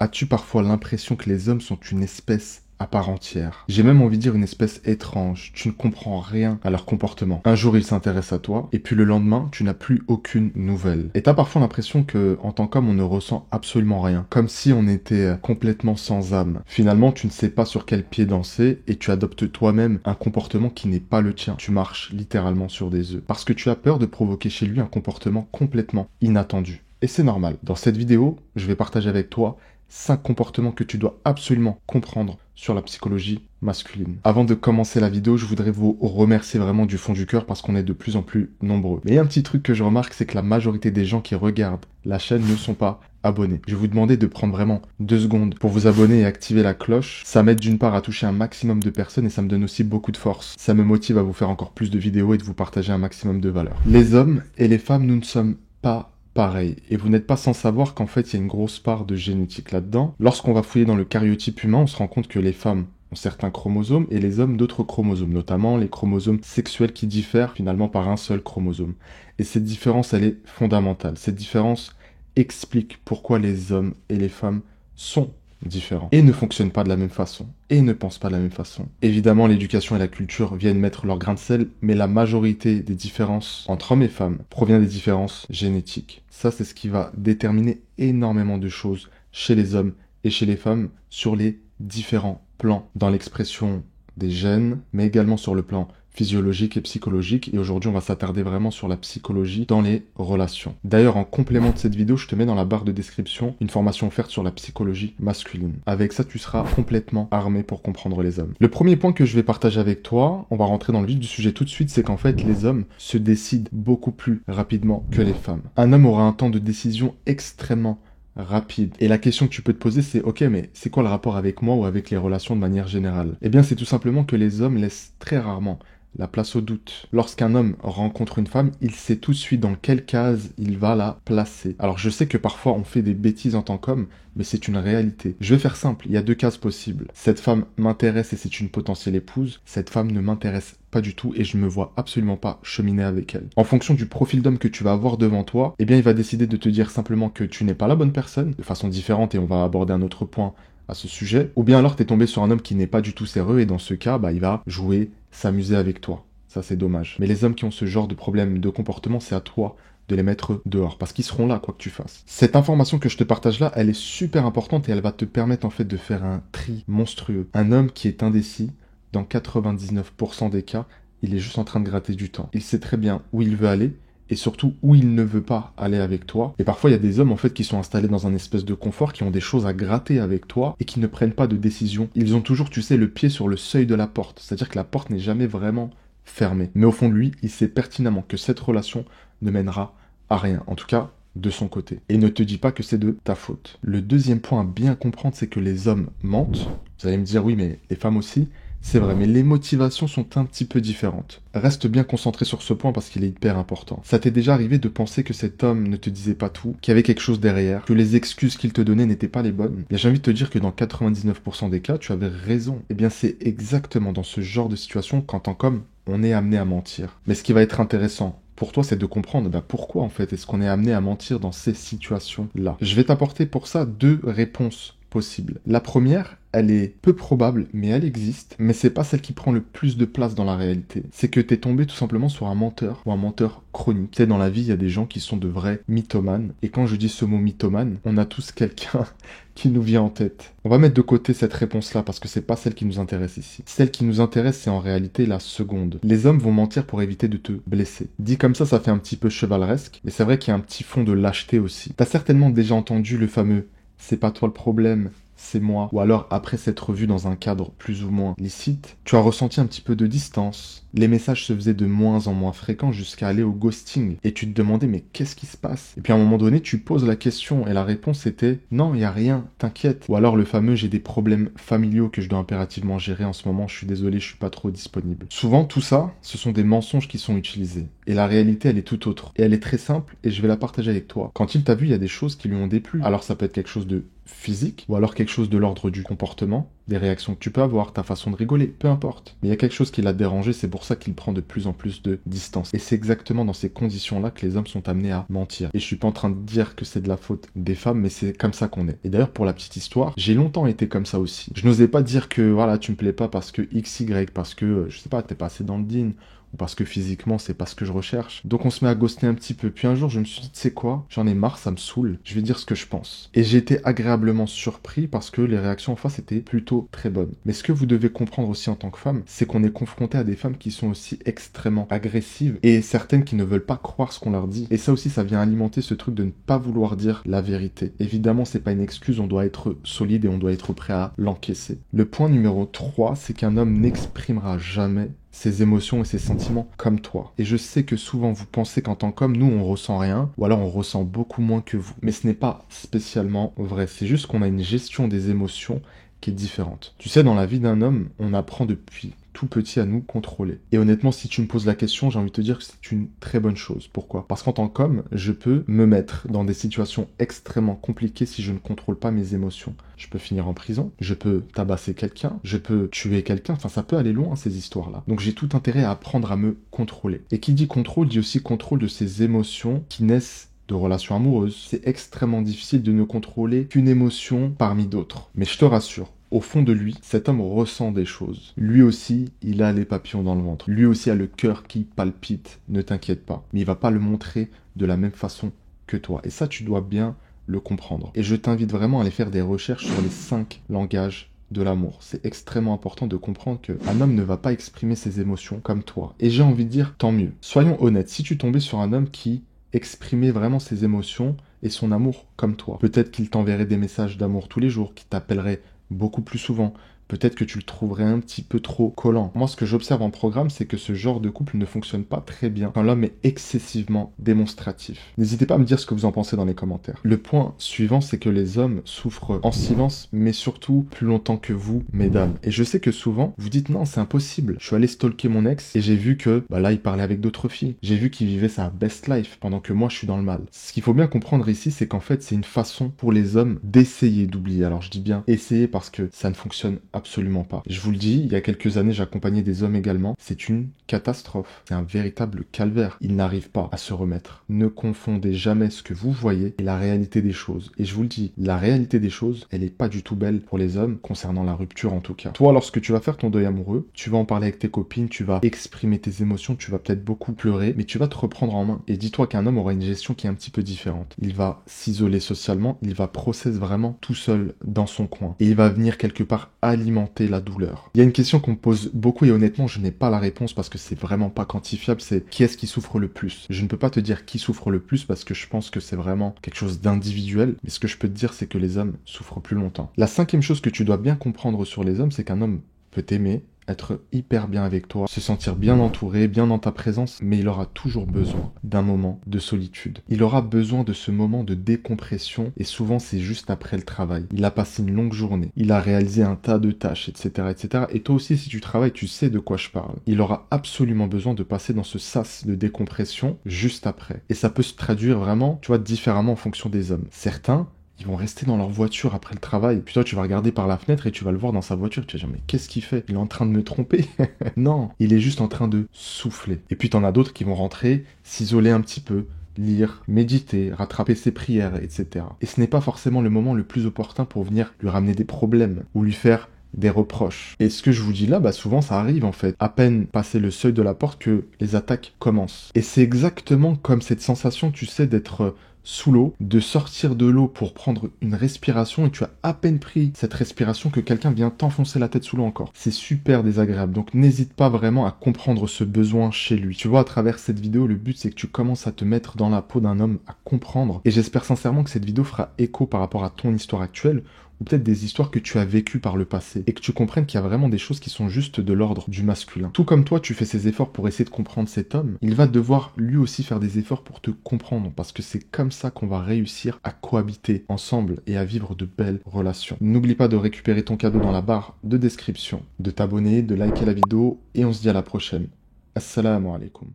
As-tu parfois l'impression que les hommes sont une espèce à part entière? J'ai même envie de dire une espèce étrange. Tu ne comprends rien à leur comportement. Un jour, ils s'intéressent à toi, et puis le lendemain, tu n'as plus aucune nouvelle. Et t'as parfois l'impression que, en tant qu'homme, on ne ressent absolument rien. Comme si on était complètement sans âme. Finalement, tu ne sais pas sur quel pied danser, et tu adoptes toi-même un comportement qui n'est pas le tien. Tu marches littéralement sur des œufs. Parce que tu as peur de provoquer chez lui un comportement complètement inattendu. Et c'est normal. Dans cette vidéo, je vais partager avec toi 5 comportements que tu dois absolument comprendre sur la psychologie masculine. Avant de commencer la vidéo, je voudrais vous remercier vraiment du fond du cœur parce qu'on est de plus en plus nombreux. Mais il y a un petit truc que je remarque, c'est que la majorité des gens qui regardent la chaîne ne sont pas abonnés. Je vais vous demander de prendre vraiment 2 secondes pour vous abonner et activer la cloche. Ça m'aide d'une part à toucher un maximum de personnes et ça me donne aussi beaucoup de force. Ça me motive à vous faire encore plus de vidéos et de vous partager un maximum de valeur. Les hommes et les femmes, nous ne sommes pas pareil. Et vous n'êtes pas sans savoir qu'en fait, il y a une grosse part de génétique là-dedans. Lorsqu'on va fouiller dans le karyotype humain, on se rend compte que les femmes ont certains chromosomes et les hommes d'autres chromosomes, notamment les chromosomes sexuels qui diffèrent finalement par un seul chromosome. Et cette différence, elle est fondamentale. Cette différence explique pourquoi les hommes et les femmes sont différents et ne fonctionnent pas de la même façon et ne pensent pas de la même façon. Évidemment, l'éducation et la culture viennent mettre leur grain de sel, mais la majorité des différences entre hommes et femmes provient des différences génétiques. Ça, c'est ce qui va déterminer énormément de choses chez les hommes et chez les femmes sur les différents plans, dans l'expression des gènes, mais également sur le plan physiologique et psychologique. Et aujourd'hui, on va s'attarder vraiment sur la psychologie dans les relations. D'ailleurs, en complément de cette vidéo, je te mets dans la barre de description une formation offerte sur la psychologie masculine. Avec ça, tu seras complètement armé pour comprendre les hommes. Le premier point que je vais partager avec toi, on va rentrer dans le vif du sujet tout de suite, c'est qu'en fait, les hommes se décident beaucoup plus rapidement que les femmes. Un homme aura un temps de décision extrêmement rapide. Et la question que tu peux te poser, c'est ok, mais c'est quoi le rapport avec moi ou avec les relations de manière générale? Eh bien, c'est tout simplement que les hommes laissent très rarement la place au doute. Lorsqu'un homme rencontre une femme, il sait tout de suite dans quelle case il va la placer. Alors je sais que parfois on fait des bêtises en tant qu'homme, mais c'est une réalité. Je vais faire simple, il y a 2 cases possibles. Cette femme m'intéresse et c'est une potentielle épouse. Cette femme ne m'intéresse pas du tout et je ne me vois absolument pas cheminer avec elle. En fonction du profil d'homme que tu vas avoir devant toi, eh bien il va décider de te dire simplement que tu n'es pas la bonne personne, de façon différente, et on va aborder un autre point à ce sujet, ou bien alors t'es tombé sur un homme qui n'est pas du tout sérieux et dans ce cas, il va jouer, s'amuser avec toi. Ça, c'est dommage. Mais les hommes qui ont ce genre de problème de comportement, c'est à toi de les mettre dehors, parce qu'ils seront là, quoi que tu fasses. Cette information que je te partage là, elle est super importante et elle va te permettre en fait de faire un tri monstrueux. Un homme qui est indécis, dans 99% des cas, il est juste en train de gratter du temps. Il sait très bien où il veut aller, et surtout où il ne veut pas aller avec toi. Et parfois, il y a des hommes en fait qui sont installés dans un espèce de confort, qui ont des choses à gratter avec toi et qui ne prennent pas de décision. Ils ont toujours, tu sais, le pied sur le seuil de la porte. C'est-à-dire que la porte n'est jamais vraiment fermée. Mais au fond de lui, il sait pertinemment que cette relation ne mènera à rien. En tout cas, de son côté. Et ne te dis pas que c'est de ta faute. Le deuxième point à bien comprendre, c'est que les hommes mentent. Vous allez me dire, oui, mais les femmes aussi. C'est vrai, mais les motivations sont un petit peu différentes. Reste bien concentré sur ce point parce qu'il est hyper important. Ça t'est déjà arrivé de penser que cet homme ne te disait pas tout, qu'il y avait quelque chose derrière, que les excuses qu'il te donnait n'étaient pas les bonnes? J'ai envie de te dire que dans 99% des cas, tu avais raison. Eh bien, c'est exactement dans ce genre de situation qu'en tant qu'homme, on est amené à mentir. Mais ce qui va être intéressant pour toi, c'est de comprendre pourquoi en fait est-ce qu'on est amené à mentir dans ces situations-là. Je vais t'apporter pour ça 2 réponses possible. La première, elle est peu probable, mais elle existe, mais c'est pas celle qui prend le plus de place dans la réalité. C'est que t'es tombé tout simplement sur un menteur, ou un menteur chronique. Tu sais, dans la vie, il y a des gens qui sont de vrais mythomanes, et quand je dis ce mot mythomane, on a tous quelqu'un qui nous vient en tête. On va mettre de côté cette réponse-là, parce que c'est pas celle qui nous intéresse ici. Celle qui nous intéresse, c'est en réalité la seconde. Les hommes vont mentir pour éviter de te blesser. Dit comme ça fait un petit peu chevaleresque, mais c'est vrai qu'il y a un petit fond de lâcheté aussi. T'as certainement déjà entendu le fameux c'est pas toi le problème, c'est moi. Ou alors, après s'être vu dans un cadre plus ou moins licite, tu as ressenti un petit peu de distance. Les messages se faisaient de moins en moins fréquents jusqu'à aller au ghosting. Et tu te demandais, mais qu'est-ce qui se passe? Et puis à un moment donné, tu poses la question et la réponse était, non, il y a rien, t'inquiète. Ou alors le fameux, j'ai des problèmes familiaux que je dois impérativement gérer en ce moment, je suis désolé, je suis pas trop disponible. Souvent, tout ça, ce sont des mensonges qui sont utilisés. Et la réalité, elle est tout autre. Et elle est très simple et je vais la partager avec toi. Quand il t'a vu, il y a des choses qui lui ont déplu. Alors ça peut être quelque chose de physique, ou alors quelque chose de l'ordre du comportement, des réactions que tu peux avoir, ta façon de rigoler, peu importe. Mais il y a quelque chose qui l'a dérangé, c'est pour ça qu'il prend de plus en plus de distance. Et c'est exactement dans ces conditions-là que les hommes sont amenés à mentir. Et je suis pas en train de dire que c'est de la faute des femmes, mais c'est comme ça qu'on est. Et d'ailleurs, pour la petite histoire, j'ai longtemps été comme ça aussi. Je n'osais pas dire que, voilà, tu me plais pas parce que XY, parce que, je sais pas, t'es pas assez dans le din, ou parce que physiquement, c'est pas ce que je recherche. Donc on se met à ghoster un petit peu. Puis un jour, je me suis dit, tu sais quoi, j'en ai marre, ça me saoule, je vais dire ce que je pense. Et j'ai été agréablement surpris parce que les réactions en face étaient plutôt très bonnes. Mais ce que vous devez comprendre aussi en tant que femme, c'est qu'on est confronté à des femmes qui sont aussi extrêmement agressives et certaines qui ne veulent pas croire ce qu'on leur dit. Et ça aussi, ça vient alimenter ce truc de ne pas vouloir dire la vérité. Évidemment, c'est pas une excuse, on doit être solide et on doit être prêt à l'encaisser. Le point numéro 3, c'est qu'un homme n'exprimera jamais ses émotions et ses sentiments comme toi. Et je sais que souvent vous pensez qu'en tant qu'homme, nous on ressent rien, ou alors on ressent beaucoup moins que vous. Mais ce n'est pas spécialement vrai, c'est juste qu'on a une gestion des émotions qui est différente. Tu sais, dans la vie d'un homme, on apprend depuis tout petit à nous contrôler. Et honnêtement, si tu me poses la question, j'ai envie de te dire que c'est une très bonne chose. Pourquoi? Parce qu'en tant qu'homme, je peux me mettre dans des situations extrêmement compliquées si je ne contrôle pas mes émotions. Je peux finir en prison, je peux tabasser quelqu'un, je peux tuer quelqu'un, enfin ça peut aller loin ces histoires-là. Donc j'ai tout intérêt à apprendre à me contrôler. Et qui dit contrôle, dit aussi contrôle de ses émotions qui naissent de relations amoureuses. C'est extrêmement difficile de ne contrôler qu'une émotion parmi d'autres. Mais je te rassure, au fond de lui, cet homme ressent des choses. Lui aussi, il a les papillons dans le ventre. Lui aussi a le cœur qui palpite. Ne t'inquiète pas. Mais il va pas le montrer de la même façon que toi. Et ça, tu dois bien le comprendre. Et je t'invite vraiment à aller faire des recherches sur les 5 langages de l'amour. C'est extrêmement important de comprendre qu'un homme ne va pas exprimer ses émotions comme toi. Et j'ai envie de dire, tant mieux. Soyons honnêtes, si tu tombais sur un homme qui exprimait vraiment ses émotions et son amour comme toi, peut-être qu'il t'enverrait des messages d'amour tous les jours, qu'il t'appellerait beaucoup plus souvent. Peut-être que tu le trouverais un petit peu trop collant. Moi, ce que j'observe en programme, c'est que ce genre de couple ne fonctionne pas très bien quand l'homme est excessivement démonstratif. N'hésitez pas à me dire ce que vous en pensez dans les commentaires. Le point suivant, c'est que les hommes souffrent en silence, mais surtout plus longtemps que vous, mesdames. Et je sais que souvent, vous dites non, c'est impossible. Je suis allé stalker mon ex et j'ai vu que, là, il parlait avec d'autres filles. J'ai vu qu'il vivait sa best life pendant que moi, je suis dans le mal. Ce qu'il faut bien comprendre ici, c'est qu'en fait, c'est une façon pour les hommes d'essayer d'oublier. Alors, je dis bien essayer parce que ça ne fonctionne absolument pas. Je vous le dis, il y a quelques années, j'accompagnais des hommes également. C'est une catastrophe. C'est un véritable calvaire. Ils n'arrivent pas à se remettre. Ne confondez jamais ce que vous voyez et la réalité des choses. Et je vous le dis, la réalité des choses, elle est pas du tout belle pour les hommes, concernant la rupture en tout cas. Toi, lorsque tu vas faire ton deuil amoureux, tu vas en parler avec tes copines, tu vas exprimer tes émotions, tu vas peut-être beaucoup pleurer, mais tu vas te reprendre en main. Et dis-toi qu'un homme aura une gestion qui est un petit peu différente. Il va s'isoler socialement, il va process vraiment tout seul dans son coin. Et il va venir quelque part alimenter la douleur. Il y a une question qu'on me pose beaucoup et honnêtement, je n'ai pas la réponse parce que c'est vraiment pas quantifiable, c'est qui est-ce qui souffre le plus? Je ne peux pas te dire qui souffre le plus parce que je pense que c'est vraiment quelque chose d'individuel, mais ce que je peux te dire, c'est que les hommes souffrent plus longtemps. La 5e chose que tu dois bien comprendre sur les hommes, c'est qu'un homme peut t'aimer, être hyper bien avec toi, se sentir bien entouré, bien dans ta présence, mais il aura toujours besoin d'un moment de solitude. Il aura besoin de ce moment de décompression et souvent c'est juste après le travail. Il a passé une longue journée, il a réalisé un tas de tâches, etc., etc. Et toi aussi, si tu travailles, tu sais de quoi je parle. Il aura absolument besoin de passer dans ce sas de décompression juste après. Et ça peut se traduire vraiment, tu vois, différemment en fonction des hommes. Certains, ils vont rester dans leur voiture après le travail. Puis toi, tu vas regarder par la fenêtre et tu vas le voir dans sa voiture. Tu vas dire, mais qu'est-ce qu'il fait? Il est en train de me tromper? Non, il est juste en train de souffler. Et puis t'en as d'autres qui vont rentrer, s'isoler un petit peu, lire, méditer, rattraper ses prières, etc. Et ce n'est pas forcément le moment le plus opportun pour venir lui ramener des problèmes ou lui faire des reproches. Et ce que je vous dis là, souvent ça arrive en fait. À peine passé le seuil de la porte que les attaques commencent. Et c'est exactement comme cette sensation, tu sais, d'être sous l'eau, de sortir de l'eau pour prendre une respiration et tu as à peine pris cette respiration que quelqu'un vient t'enfoncer la tête sous l'eau encore. C'est super désagréable, donc n'hésite pas vraiment à comprendre ce besoin chez lui. Tu vois, à travers cette vidéo, le but c'est que tu commences à te mettre dans la peau d'un homme, à comprendre, et j'espère sincèrement que cette vidéo fera écho par rapport à ton histoire actuelle, ou peut-être des histoires que tu as vécues par le passé, et que tu comprennes qu'il y a vraiment des choses qui sont juste de l'ordre du masculin. Tout comme toi, tu fais ces efforts pour essayer de comprendre cet homme, il va devoir lui aussi faire des efforts pour te comprendre, parce que c'est comme ça qu'on va réussir à cohabiter ensemble et à vivre de belles relations. N'oublie pas de récupérer ton cadeau dans la barre de description, de t'abonner, de liker la vidéo, et on se dit à la prochaine. Assalamu alaikum.